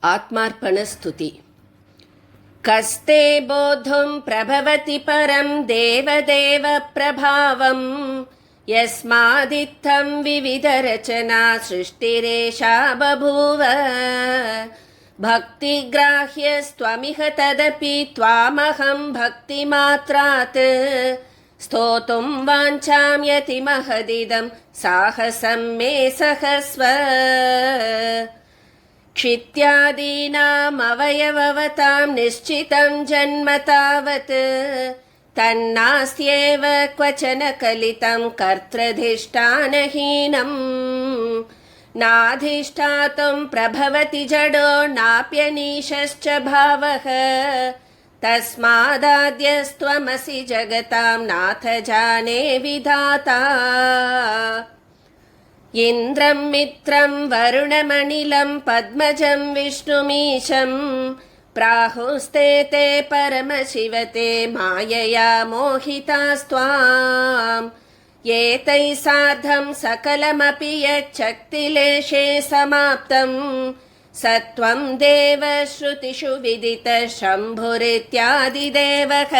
आत्मार्पणस्तुति। कस्ते बोद्धुं प्रभवति परं देवदेव प्रभावं यस्मादित्थं विविधरचना सृष्टिरेषा बभूव। भक्तिग्राह्यस्त्वमिह तदपि त्वामहं भक्तिमात्रात् स्तोतुं वाञ्छाम्यति महदिदं साहसं मे सहस्व। क्षित्यादीनामवयववतां निश्चितं जन्म तावत् तन्नास्त्येव क्वचन कलितं कर्त्रधिष्ठानहीनं। नाधिष्ठातुं प्रभवति जडो नाप्यनीशश्च भावः तस्मादाद्यस्त्वमसि जगतां नाथ जाने विधाता। इन्द्रं मित्रं वरुणमनिलं पद्मजं विष्णुमीशं प्राहुस्ते ते परमशिवते मायया मोहितास्त्वाम्। एतैः सार्धं सकलमपि यच्छक्तिलेशे समाप्तं सत्वं देव श्रुतिषु विदितः शम्भुरित्यादिदेवः।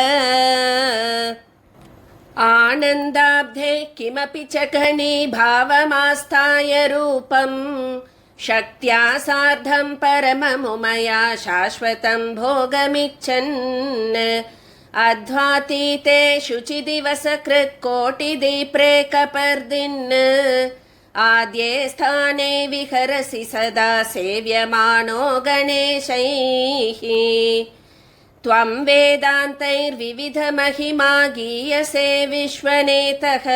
आनन्दाब्धे किमपि च घनीभावमास्थाय रूपं शक्त्या सार्धं परममुमया शाश्वतं भोगमिच्छन्। अध्वातीते शुचिदिवसकृत्कोटिदीप्रेकपर्दिन् आद्ये स्थाने विहरसि सदा सेव्यमानो गणेशैः। त्वं वेदान्तैर्विविधमहिमा गीयसे विश्वनेतः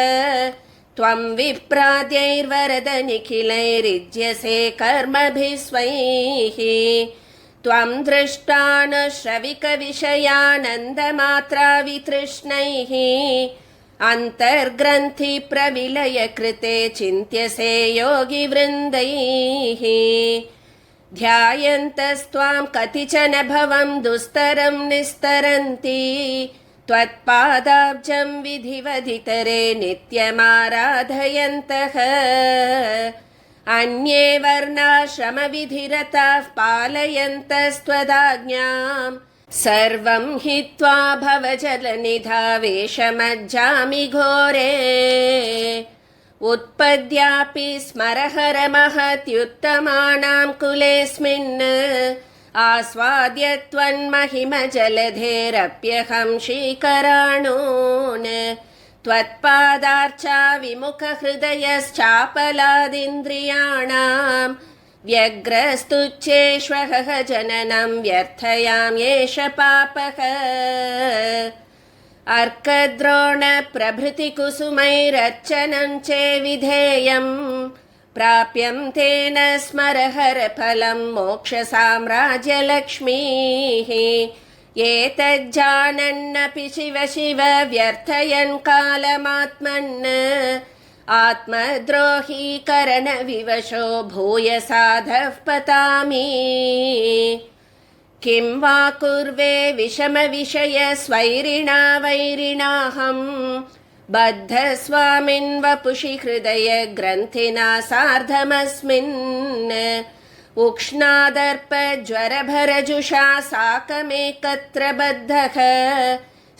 त्वं विप्राद्यैर्वरदनिखिलैरिज्यसे कर्मभिः स्वैः। त्वं दृष्टानुश्रविकविषयानन्दमात्रा वितृष्णैः अन्तर्ग्रन्थिप्रविलयकृते चिन्त्यसे योगिवृन्दैः। ध्यायन्तस्त्वां कतिचन भवं दुस्तरं निस्तरन्ति त्वत्पादाब्जं विधिवदितरे नित्यमाराधयन्तः। अन्ये वर्णाश्रमविधिरताः पालयन्तस्त्वदाज्ञां सर्वं हित्वा भवजलनिधावेशमज्जामि घोरे। उत्पद्यापि स्मरहर महत्युत्तमानां कुलेऽस्मिन् आस्वाद्य त्वन्महिमजलधेरप्यहं श्रीकराणून्। त्वत्पादार्चा विमुखहृदयश्चापलादिन्द्रियाणां व्यग्रस्तुच्छेष्वहः जननं व्यर्थयाम्येष पापः। अर्कद्रोणप्रभृतिकुसुमैरर्चनं चे विधेयं प्राप्यं तेन स्मरहरफलं मोक्षसाम्राज्यलक्ष्मीः। एतज्जानन्नपि शिव शिव व्यर्थयन् कालमात्मन् आत्मद्रोही करणविवशो भूयसाधः पतामि। किं वा कुर्वे विषमविषयस्वैरिणा वैरिणाहं बद्धस्वामिन् वपुषि हृदयग्रन्थिना सार्धमस्मिन्। उक्ष्णादर्पज्वरभरजुषा साकमेकत्र बद्धः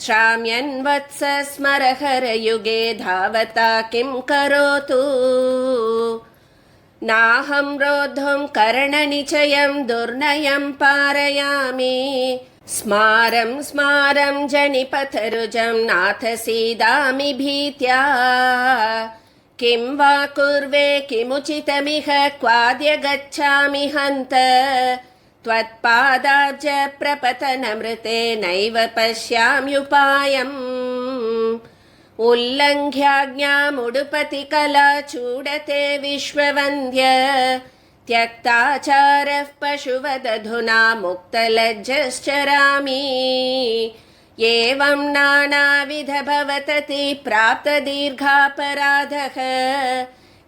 श्राम्यन् वत्स स्मरहरयुगे धावता किं करोतु। नाहं रोद्धुं करणनिचयं दुर्नयं पारयामि स्मारं स्मारं जनिपथरुजं नाथ सीदामि भीत्या। किं वा कुर्वे किमुचितमिह क्वाद्य गच्छामि हन्त त्वत्पादाब्ज प्रपतनमृते नैव पश्याम्युपायम्। उल्लङ्घ्याज्ञामुडुपतिकला चूडते विश्ववन्द्य त्यक्ताचारः पशुवदधुना मुक्तलज्जश्चरामि। एवं नानाविध भवतति प्राप्तदीर्घापराधः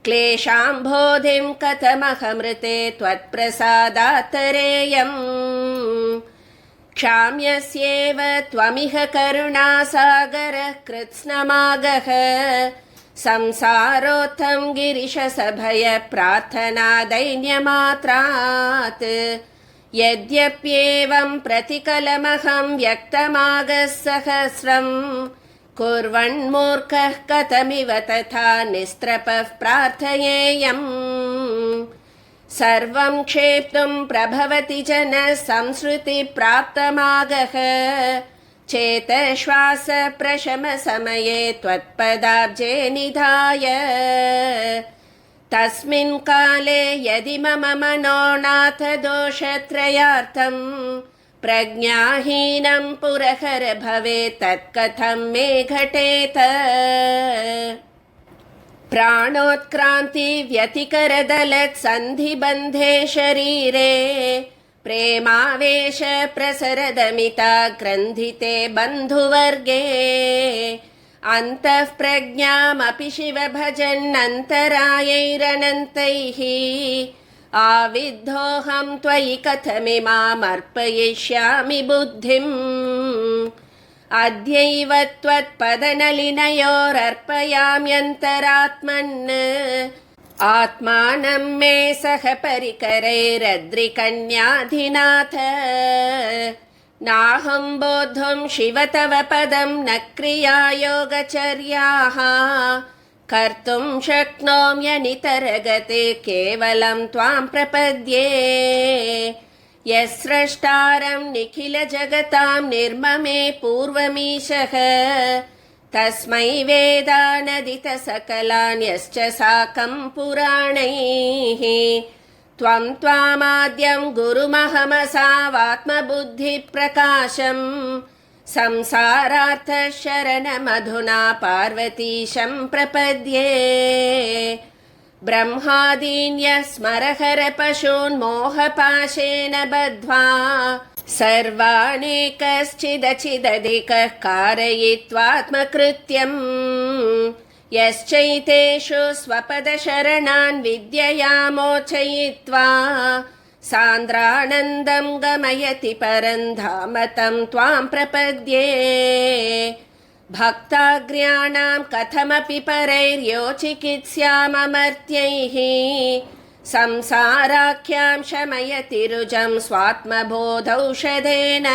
क्लेशाम्भोधिं कथमहमृते त्वत्प्रसादात्तरेयम्। क्षाम्यस्येव त्वमिह करुणासागरः कृत्स्नमागः संसारोत्थं गिरिशसभय प्रार्थना दैन्यमात्रात् यद्यप्येवं प्रतिकलमहं व्यक्तमागः सहस्रम् कुर्वन्मूर्खः कथमिव तथा निस्त्रपः प्रार्थयेयम् सर्वं क्षेप्तुं प्रभवति जनः संसृतिप्राप्तमागः चेतश्वासप्रशमसमये त्वत्पदाब्जे निधाय तस्मिन् काले यदि मम मनो नाथ दोषत्रयार्थं प्रज्ञाहीनं पुरहर भवेत् तत्कथं मे घटेत प्राणोत्क्रान्ति व्यतिकरदलत् सन्धिबन्धे शरीरे प्रेमावेश प्रसरदमिता ग्रन्थिते बन्धुवर्गे अन्तः प्रज्ञामपि शिव भजन्नन्तरायैरनन्तैः आविद्धोऽहं त्वयि कथमिमामर्पयिष्यामि बुद्धिम् अद्यैव त्वत्पदनलिनयोरर्पयाम्यन्तरात्मन् आत्मानं मे सह परिकरैरद्रिकन्याधिनाथ नाहं बोद्धुं शिव तव पदं न क्रियायोगचर्याः कर्तुं शक्नोम्यनितरगते केवलं त्वां प्रपद्ये यस्रष्टारं निखिलजगतां निर्ममे पूर्वमीशः तस्मै वेदानदितसकलान् यश्च साकं पुराणैः त्वं त्वामाद्यं गुरुमहमसावात्मबुद्धिप्रकाशं संसारार्थशरणमधुना पार्वतीशं प्रपद्ये ब्रह्मादीन्यः स्मरहर पशून्मोहपाशेन बद्ध्वा सर्वानेकश्चिदचिदधिकः कारयित्वात्मकृत्यम् यश्चैतेषु स्वपदशरणान् विद्यया मोचयित्वा सान्द्रानन्दं गमयति परं धाम तं त्वां प्रपद्ये भक्ताग्र्याणां कथमपि परैर्योचिकित्स्याममर्त्यैः संसाराख्यां शमयति रुजं स्वात्मबोधौषधेन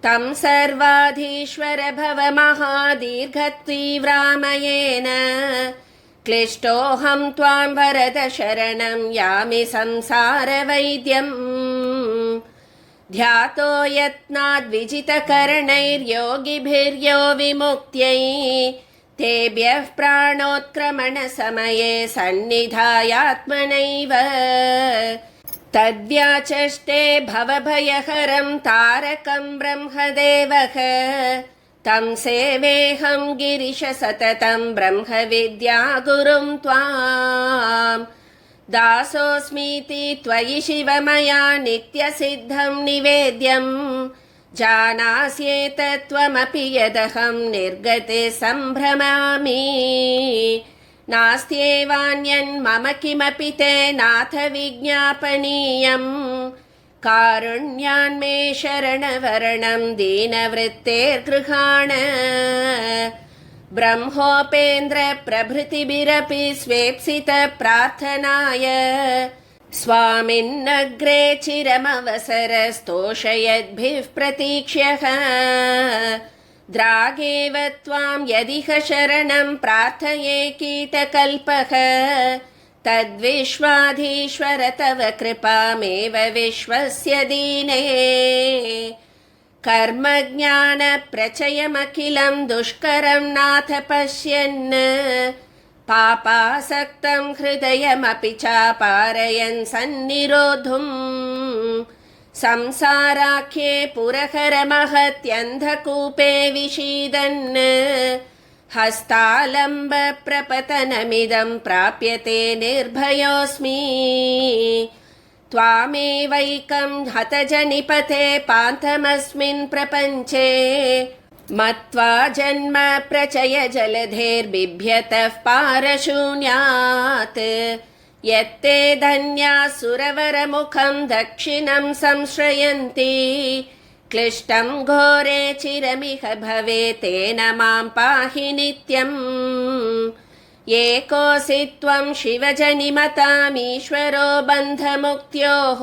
तं सर्वाधीश्वर भव महादीर्घतीव्रामयेन क्लिष्टोऽहं त्वां वरद शरणं यामि संसारवैद्यम् ध्यातो यत्नाद्विजितकरणैर्योगिभिर्यो विमुक्त्यै तेभ्यः प्राणोत्क्रमणसमये सन्निधायात्मनैव तद्व्याचष्टे भवभयहरं तारकं ब्रह्मदेवः तं सेवेऽहं गिरिश सततं ब्रह्मविद्यागुरुं त्वाम् दासोऽस्मीति त्वयि शिव मया नित्यसिद्धं निवेद्यं जानास्येतत् त्वमपि यदहं निर्गते सम्भ्रमामि नास्त्येवान्यन् मम किमपि ते नाथ विज्ञापनीयं कारुण्यान्मे शरणवरणं दीनवृत्तेर्गृहाण ब्रह्मोपेन्द्र प्रभृतिभिरपि स्वेप्सित प्रार्थनाय स्वामिन्नग्रे चिरमवसरस्तोषयद्भिः प्रतीक्ष्यः द्रागेव त्वां यदिह शरणं प्रार्थये कीटकल्पः तद्विश्वाधीश्वर तव कृपामेव विश्वस्य दीने कर्मज्ञानप्रचयमखिलं दुष्करं नाथ पश्यन् पापासक्तं हृदयमपि चापारयन् सन्निरोधुं संसाराख्ये पुरहरमहत्यन्धकूपे विषीदन् हस्तालम्ब प्रपतनमिदं प्राप्यते निर्भयोऽस्मि त्वामेवैकं हतजनिपथे पान्थमस्मिन् प्रपञ्चे मत्वा जन्म प्रचय जलधेर्बिभ्यतः पारशून्यात् यत्ते धन्या सुरवरमुखं दक्षिणं संश्रयन्ति क्लिष्टं घोरे चिरमिह भवेत् तेन मां पाहि नित्यम् एकोऽसि त्वं शिवजनिमतामीश्वरो बन्धमुक्त्योः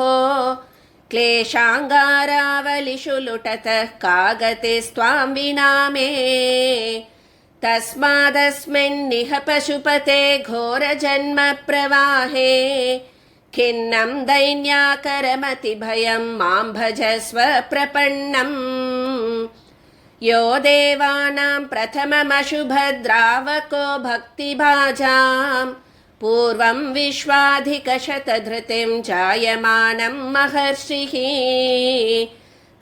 क्लेशाङ्गारावलिषु लुटतः का गतिस्त्वां विना मे तस्मादस्मिन्निह पशुपते घोरजन्म प्रवाहे खिन्नं दैन्याकरमतिभयं मां भजस्व प्रपन्नम् यो देवानां प्रथममशुभद्रावको भक्तिभाजां पूर्वं विश्वाधिकशतधृतिं जायमानं महर्षिः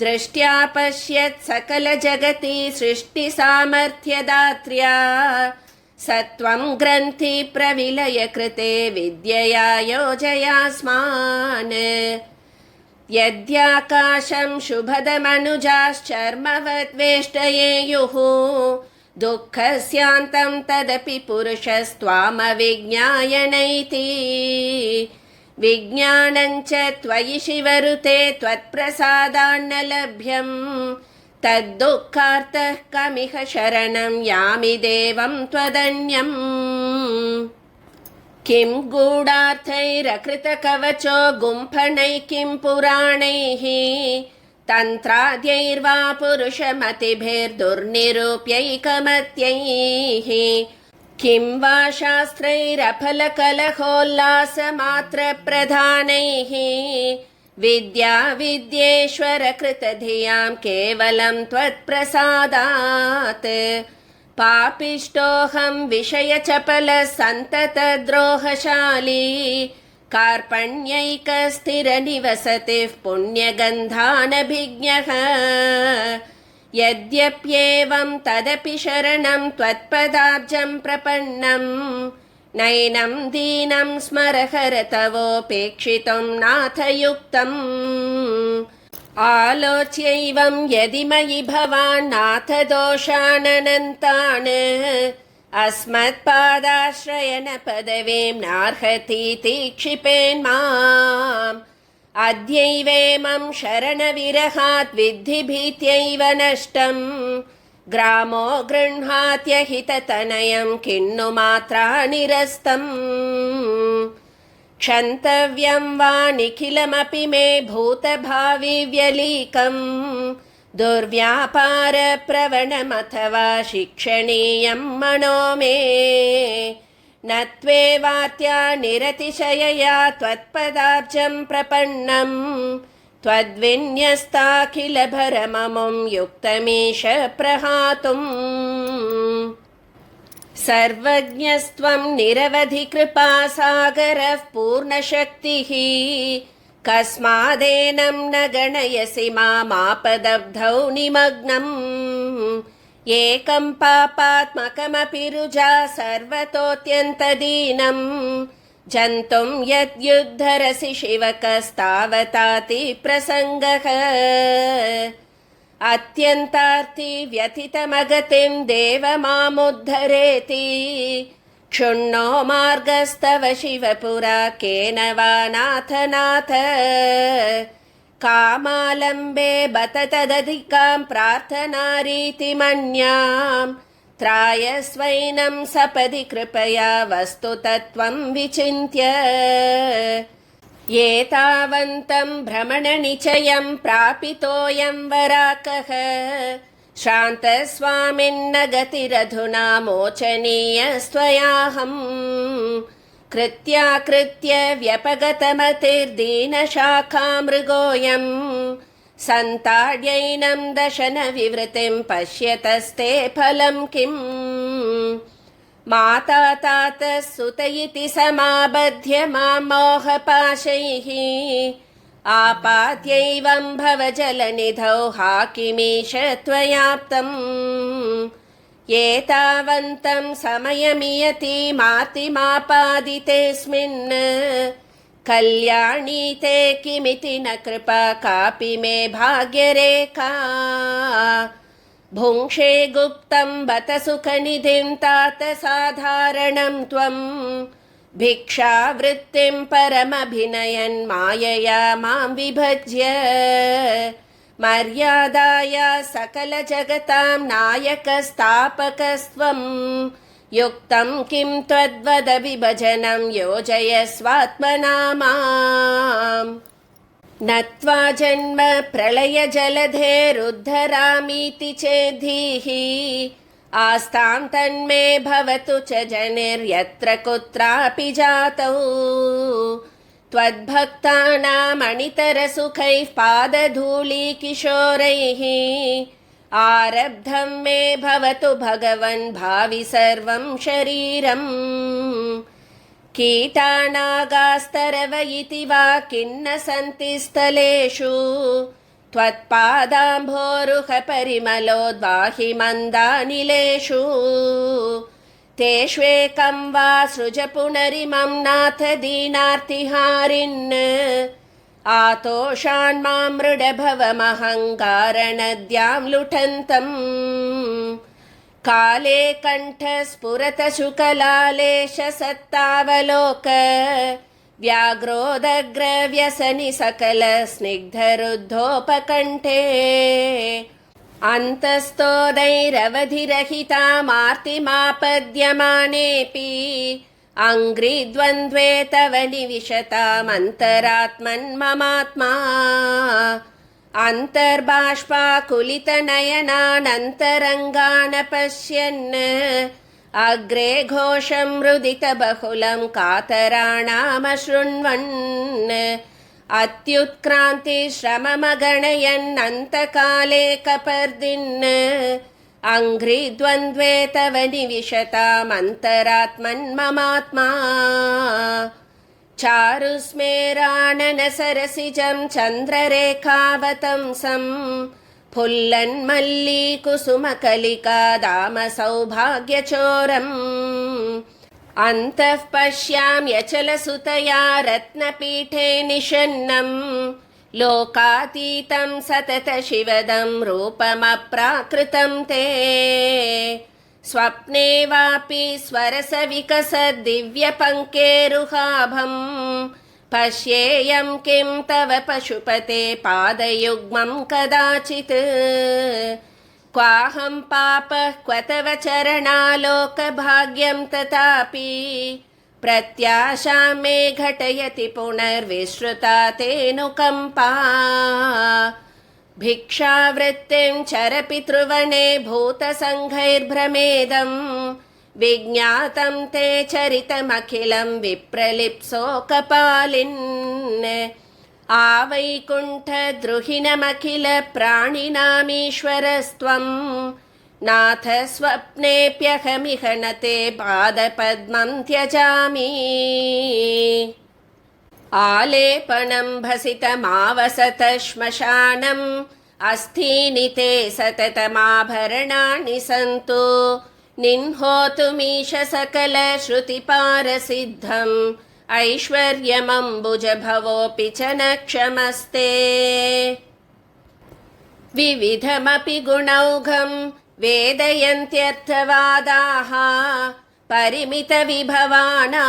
दृष्ट्या पश्यत् सकलजगति सृष्टिसामर्थ्यदात्र्या सत्वं ग्रन्थि प्रविलय कृते विद्यया योजयास्मान् यद्याकाशं शुभदमनुजाश्चर्मवद्वेष्टयेयुः दुःखस्यान्तं तदपि पुरुषस्त्वामविज्ञाय नैति विज्ञानञ्च त्वयि शिवरुते त्वत्प्रसादान्न लभ्यं तद्दुःखार्तः कमिह शरणं यामि देवं त्वदन्यम् किं गूढार्थैरकृतकवचो गुम्फनैः किं पुराणैः तन्त्राद्यैर्वा पुरुषमतिभिर्दुर्निरूप्यैकमत्यैः किं वा शास्त्रैरफलकलहोल्लासमात्रप्रधानैः विद्याविद्येश्वरकृतधियां केवलं त्वत्प्रसादात् पापिष्टोऽहं विषयचपलः सन्ततद्रोहशाली कार्पण्यैकस्थिरनिवसतिः पुण्यगन्धानभिज्ञः यद्यप्येवं तदपि शरणं त्वत्पदाब्जं प्रपन्नं नैनं दीनं स्मरहर तवोपेक्षितं नाथ युक्तम् आलोच्यैवं यदि मयि भवान् नाथ दोषाननन्तान् अस्मत्पादाश्रयन पदवीं नार्हतीति क्षिपेन्माम् अद्यैवेमं शरणविरहात् विद्धि भीत्यैव नष्टम् ग्रामो गृह्णात्यहिततनयं किन्नु मात्रा निरस्तम् क्षन्तव्यं वा निखिलमपि मे भूतभावि व्यलीकम् दुर्व्यापारप्रवणमथवा शिक्षणीयं मनो मे न त्वेवात्या निरतिशयया त्वत्पदाब्जं प्रपन्नं त्वद्विन्यस्ताखिलभरममुं युक्तमीश प्रहातुम् सर्वज्ञस्त्वं निरवधिकृपासागरः पूर्णशक्तिः कस्मादेनं न गणयसि मामापदब्धौ निमग्नम् एकं पापात्मकमपि रुजा सर्वतोऽत्यन्तदीनं जन्तुं यद्युद्धरसि शिवकस्तावताति प्रसङ्गः अत्यन्तार्ति व्यथितमगतिं देव मामुद्धरेति क्षुण्णो मार्गस्तव शिवपुरा केन वा नाथ नाथ कामालम्बे बत तदधिकां प्रार्थनारीति मन्यां त्रायस्वैनं सपदि कृपया वस्तु तत्त्वं विचिन्त्य एतावन्तं भ्रमणनिचयं प्रापितोऽयं वराकः श्रान्तस्वामिन्न गतिरधुना मोचनीयस्त्वयाहम् कृत्याकृत्य व्यपगतमतिर्दीनशाखामृगोऽयं सन्ताड्यैनं दशनविवृतिं पश्यतस्ते फलं किम् माता तातः सुत इति समाबध्य मां मोहपाशैः आपाद्यैवं भवजलनिधौ हा किमीश त्वयाप्तम् एतावन्तं समयमियति मातिमापादितेऽस्मिन् कल्याणी ते किमिति न कृपा कापि मे भाग्यरेखा भुङ्क्षे गुप्तं बत सुखनिधिं तात साधारणं त्वं भिक्षावृत्तिं परमभिनयन् मायया मां विभज्य मर्यादाया सकलजगतां नायकस्तापकस्त्वं युक्तं किं त्वद्वद विभजनं योजयस्वात्मना माम् न त्वा जन्म प्रलयजलधेरुद्धरामीति चेद्धीः आस्तां तन्मे भवतु च जनिर्यत्र कुत्रापि जातौ त्वद्भक्तानामणितरसुखैः पादधूलीकिशोरैः आरब्धं मे भवतु भगवन् भावि सर्वं शरीरम् कीटानागास्तरव इति वा किन्न सन्ति स्थलेषु त्वत्पादाम्भोरुहपरिमलोद्वाहि मन्दानिलेषु तेष्वेकं वा सृज पुनरिमं नाथ दीनार्तिहारिन् आतोषान्मां मृडभवमहङ्कारनद्यां लुठन्तम् काले कण्ठस्फुरत शुकलालेश सत्तावलोक व्याघ्रोदग्रव्यसनि सकल स्निग्धरुद्धोपकण्ठे अन्तस्तोदैरवधिरहितामार्तिमापद्यमानेऽपि अङ्घ्रिद्वन्द्वे तव निविशतामन्तरात्मन्ममात्मा अन्तर्बाष्पाकुलितनयनानन्तरङ्गान् पश्यन् अग्रे घोषं रुदितबहुलं कातराणामशृण्वन् अत्युत्क्रान्तिश्रममगणयन्नन्तकाले कपर्दिन् अङ्घ्रिद्वन्द्वे तव निविशतामन्तरात्मन्ममात्मा चारुस्मेराननसरसिजं चन्द्ररेखावतंसं फुल्लन्मल्लीकुसुमकलिका दाम सौभाग्यचोरम् अन्तः पश्याम्यचलसुतया रत्नपीठे निषन्नं लोकातीतं सततशिवदं रूपमप्राकृतं ते स्वप्ने वापि स्वरसविकसद्दिव्यपङ्केरुहाभं पश्येयं किं तव पशुपते पादयुग्मं कदाचित् क्वाहं पापः क्व तव चरणालोकभाग्यं तथापि प्रत्याशां मे घटयति पुनर्विश्रुता तेऽनुकम्पा भिक्षावृत्तिं चरपितृवने भूतसङ्घैर्भ्रमेदं विज्ञातं ते चरितमखिलं विप्रलिप्सोकपालिन् आवैकुण्ठद्रुहिणमखिलप्राणिनामीश्वरस्त्वं नाथ स्वप्नेऽप्यहमिह न ते पादपद्मं त्यजामि आलेपनं भसितमावसत श्मशानम् अस्थीनि ते सततमाभरणानि सन्तु निह्नोतुमीश सकल श्रुतिपारसिद्धम् ऐश्वर्यमम्बुजभवोऽपि च न क्षमस्ते विविधमपि गुणौघं वेदयन्त्यर्थवादाः परिमितविभवानां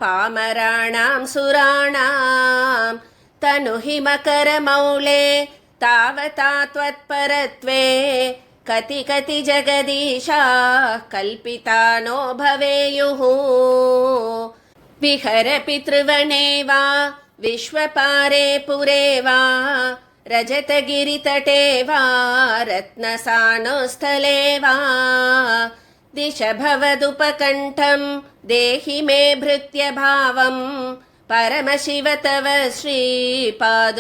पामराणां सुराणां तनुहिमकरमौले तावता त्वत्परत्वे कति कति जगदीशाः कल्पितानो भवेयुः विहर पितृवने वा विश्वपारे पुरे वा रजतगिरितटे वा रत्नसानुस्थले वा दिश भवदुपकण्ठं देहि मे भृत्यभावं परमशिव तव श्रीपादुकावाहकानां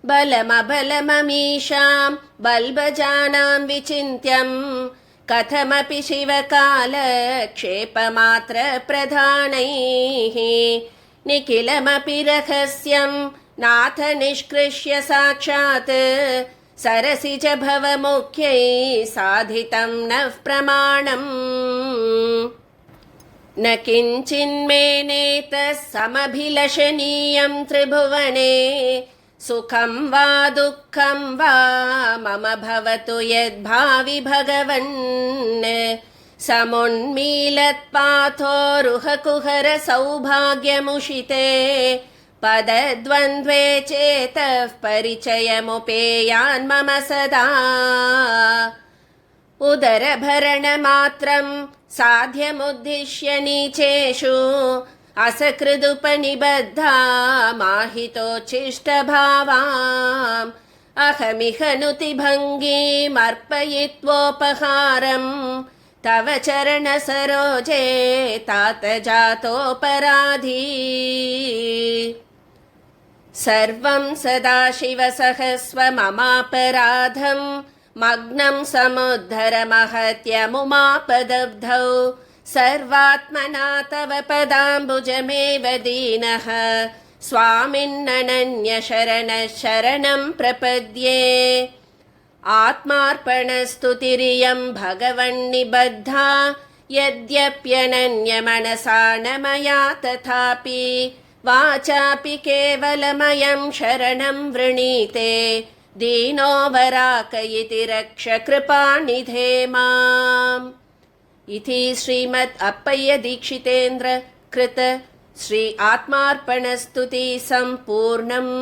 बलमबलममीषां बल्बजानां विचिन्त्यं कथमपि शिवकालक्षेपमात्रप्रधानैः निखिलमपि रहस्यं नाथ निष्कृष्य साक्षात् सरसिज भवमुख्यैः साधितं नः प्रमाणम् न किञ्चिन्मेनेतः समभिलषणीयं त्रिभुवने सुखं वा दुःखं वा मम भवतु यद्भावि भगवन् समुन्मीलत्पाथोरुहकुहर सौभाग्यमुषिते पदद्वन्द्वे चेतः परिचयमुपेयान् मम सदा उदरभरणमात्रं साध्यमुद्दिश्य नीचेषु असकृदुपनिबद्धामाहितोच्छिष्टभावाम् अहमिह नुतिभङ्गीमर्पयित्वोपहारम् तव चरणसरोजे तात जातोपराधी सर्वं सदाशिवसहस्वममापराधम् मग्नं समुद्धर महत्यमुमापदब्धौ सर्वात्मना तव पदाम्बुजमेव दीनः स्वामिन्ननन्यशरणः शरणं प्रपद्ये आत्मार्पणस्तुतिरियं भगवन्निबद्धा यद्यप्यनन्यमनसा न मया तथापि वाचापि केवलमयं शरणं वृणीते दीनो वराक इति रक्ष कृपानिधे माम् इति श्रीमद् अप्पय्य दीक्षितेन्द्र कृत श्री आत्मार्पणस्तुति सम्पूर्णम्।